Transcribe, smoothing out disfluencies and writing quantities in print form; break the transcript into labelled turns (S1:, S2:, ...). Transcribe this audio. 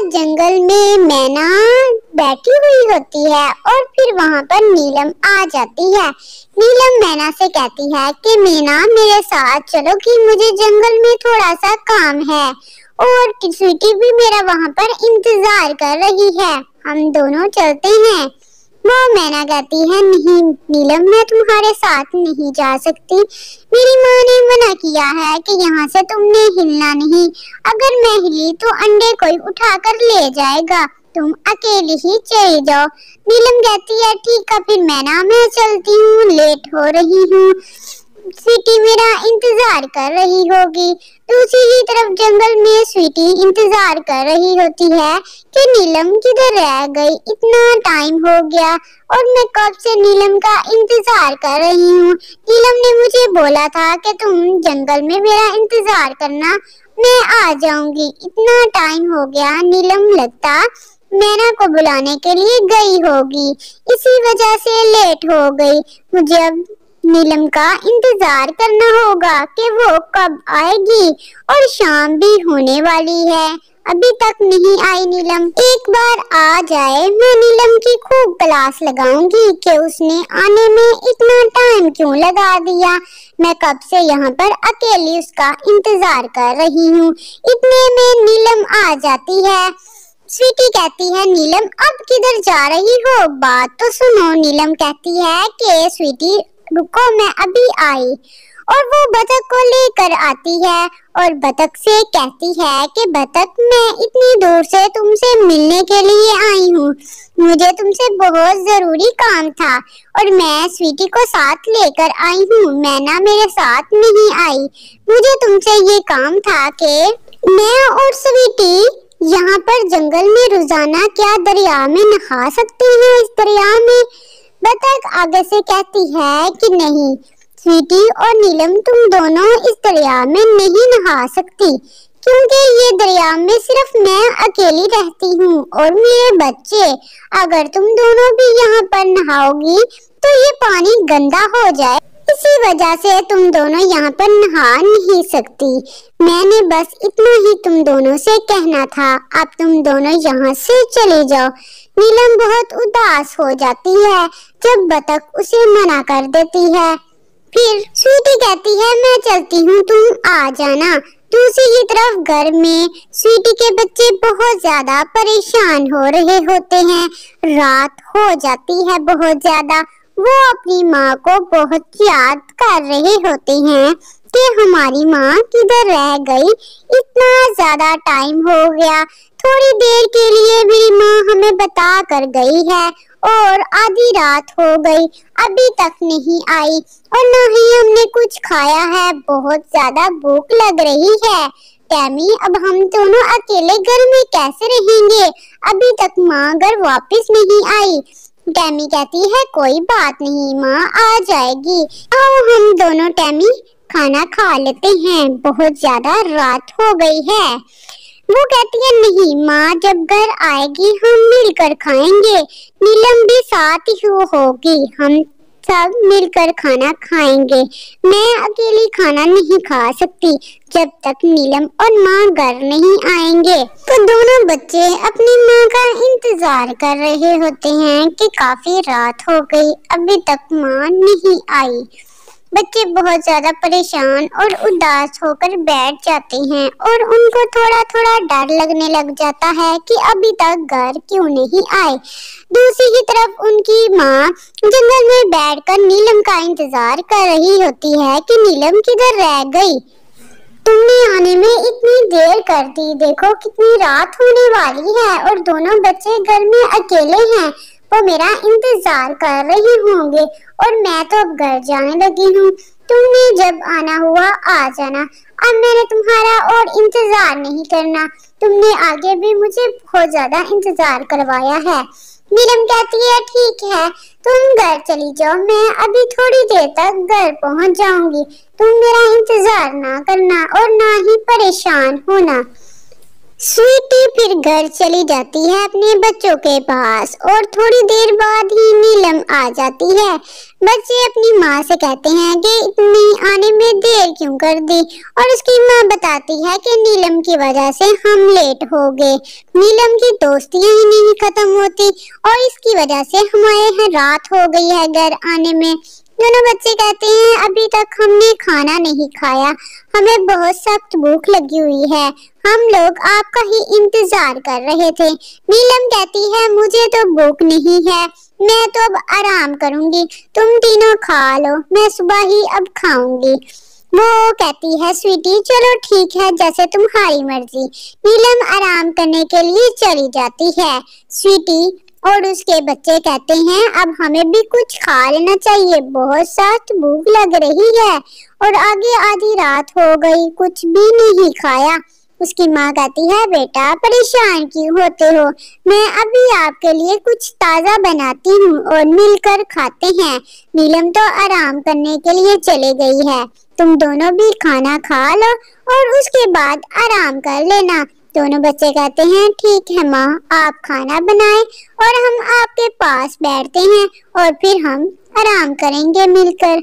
S1: जंगल में मैना बैठी हुई होती है और फिर वहां पर नीलम आ जाती है। नीलम मैना से कहती है कि मैना मेरे साथ चलो कि मुझे जंगल में थोड़ा सा काम है और स्वीटी भी मेरा वहां पर इंतजार कर रही है, हम दोनों चलते हैं। वो मैना कहती है नहीं नीलम, मैं तुम्हारे साथ नहीं जा सकती, मेरी माँ ने मना किया है कि यहाँ से तुमने हिलना नहीं, अगर मैं हिली तो अंडे कोई उठाकर ले जाएगा, तुम अकेली ही चली जाओ। नीलम कहती है ठीक है फिर मैना मैं चलती हूँ, लेट हो रही हूँ, स्वीटी मेरा इंतजार कर रही होगी। दूसरी ही तरफ जंगल में स्वीटी इंतजार कर रही होती है कि नीलम किधर रह गई, इतना टाइम हो गया और मैं कब से नीलम का इंतजार कर रही हूँ। नीलम ने मुझे बोला था कि तुम जंगल में मेरा इंतजार करना, मैं आ जाऊंगी, इतना टाइम हो गया। नीलम लगता मैना को बुलाने के लिए गई होगी, इसी वजह से लेट हो गई। मुझे अब नीलम का इंतजार करना होगा कि वो कब आएगी और शाम भी होने वाली है, अभी तक नहीं आई नीलम। एक बार आ जाए मैं नीलम की खूब क्लास लगाऊंगी कि उसने आने में इतना टाइम क्यों लगा दिया, मैं कब से यहाँ पर अकेली उसका इंतजार कर रही हूँ। इतने में नीलम आ जाती है। स्वीटी कहती है नीलम अब किधर जा रही हो, बात तो सुनो। नीलम कहती है कि स्वीटी रुको मैं अभी आई, और वो बतख को लेकर आती है और बतख से कहती है कि बतख मैं इतनी दूर से तुमसे मिलने के लिए आई हूँ, मुझे तुमसे बहुत जरूरी काम था और मैं स्वीटी को साथ लेकर आई हूँ, मैना मेरे साथ नहीं आई। मुझे तुमसे ये काम था कि मैं और स्वीटी यहाँ पर जंगल में रोजाना क्या दरिया में नहा सकते हैं, इस दरिया में। बतख आगे से कहती है कि नहीं स्वीटी और नीलम तुम दोनों इस दरिया में नहीं नहा सकती, क्योंकि ये दरिया में सिर्फ मैं अकेली रहती हूँ और मेरे बच्चे, अगर तुम दोनों भी यहाँ पर नहाओगी तो ये पानी गंदा हो जाए, इसी वजह से तुम दोनों यहाँ पर नहा नहीं सकती। मैंने बस इतना ही तुम दोनों से कहना था, अब तुम दोनों यहाँ से चले जाओ। नीलम बहुत उदास हो जाती है जब बतख उसे मना कर देती है। फिर स्वीटी कहती है मैं चलती हूँ, तुम आ जाना। दूसरी ही तरफ घर में स्वीटी के बच्चे बहुत ज्यादा परेशान हो रहे होते हैं, रात हो जाती है बहुत ज्यादा, वो अपनी माँ को बहुत याद कर रहे होते हैं कि हमारी माँ किधर रह गई, इतना ज्यादा टाइम हो गया, थोड़ी देर के लिए मेरी माँ हमें बता कर गई है और आधी रात हो गई, अभी तक नहीं आई और न ही हमने कुछ खाया है, बहुत ज्यादा भूख लग रही है। टैमी अब हम दोनों अकेले घर में कैसे रहेंगे, अभी तक माँ घर वापस नहीं आई। टैमी कहती है कोई बात नहीं, माँ आ जाएगी, आओ हम दोनों टैमी खाना खा लेते हैं, बहुत ज्यादा रात हो गई है। वो कहती है नहीं माँ, जब घर आएगी हम मिलकर खाएंगे, नीलम भी साथ ही होगी, हम सब मिलकर खाना खाएंगे, मैं अकेली खाना नहीं खा सकती जब तक नीलम और माँ घर नहीं आएंगे। तो दोनों बच्चे अपनी माँ का इंतजार कर रहे होते हैं कि काफी रात हो गई, अभी तक माँ नहीं आई। बच्चे बहुत ज्यादा परेशान और उदास होकर बैठ जाते हैं और उनको थोड़ा थोड़ा डर लगने लग जाता है कि अभी तक घर क्यों नहीं आए। दूसरी ही तरफ उनकी माँ जंगल में बैठकर नीलम का इंतजार कर रही होती है कि नीलम किधर रह गई, तुमने आने में इतनी देर कर दी, देखो कितनी रात होने वाली है और दोनों बच्चे घर में अकेले हैं, वो मेरा इंतजार कर रहे होंगे और मैं तो अब घर जाने लगी हूँ, तुमने जब आना हुआ आ जाना, अब मैंने तुम्हारा और इंतजार नहीं करना, तुमने आगे भी मुझे बहुत ज्यादा इंतजार करवाया है। नीलम कहती है ठीक है तुम घर चली जाओ, मैं अभी थोड़ी देर तक घर पहुँच जाऊंगी, तुम मेरा इंतजार ना करना और ना ही परेशान होना। स्वीटी फिर घर चली जाती है अपने बच्चों के पास और थोड़ी देर बाद ही नीलम आ जाती है। बच्चे अपनी माँ से कहते हैं कि इतनी आने में देर क्यों कर दी और उसकी माँ बताती है कि नीलम की वजह से हम लेट हो गए। नीलम की दोस्तियां ही नहीं खत्म होती और इसकी वजह से हमारे यहाँ रात हो गई है घर आने में। दोनों बच्चे कहते हैं अभी तक हमने खाना नहीं खाया, हमें बहुत सख्त भूख लगी हुई है, हम लोग आपका ही इंतजार कर रहे थे। नीलम कहती है मुझे तो भूख नहीं है, मैं तो अब आराम करूंगी, तुम तीनों खा लो, मैं सुबह ही अब खाऊंगी। वो कहती है स्वीटी चलो ठीक है जैसे तुम्हारी मर्जी। नीलम आराम करने के लिए चली जाती है। स्वीटी और उसके बच्चे कहते हैं अब हमें भी कुछ खा लेना चाहिए, बहुत सख्त भूख लग रही है और आगे आधी रात हो गई, कुछ भी नहीं खाया। उसकी माँ कहती है बेटा परेशान क्यों होते हो, मैं अभी आपके लिए कुछ ताज़ा बनाती हूँ और मिलकर खाते हैं। नीलम तो आराम करने के लिए चले गई है, तुम दोनों भी खाना खा लो और उसके बाद आराम कर लेना। दोनों बच्चे कहते हैं ठीक है माँ, आप खाना बनाएं और हम आपके पास बैठते हैं और फिर हम आराम करेंगे मिलकर।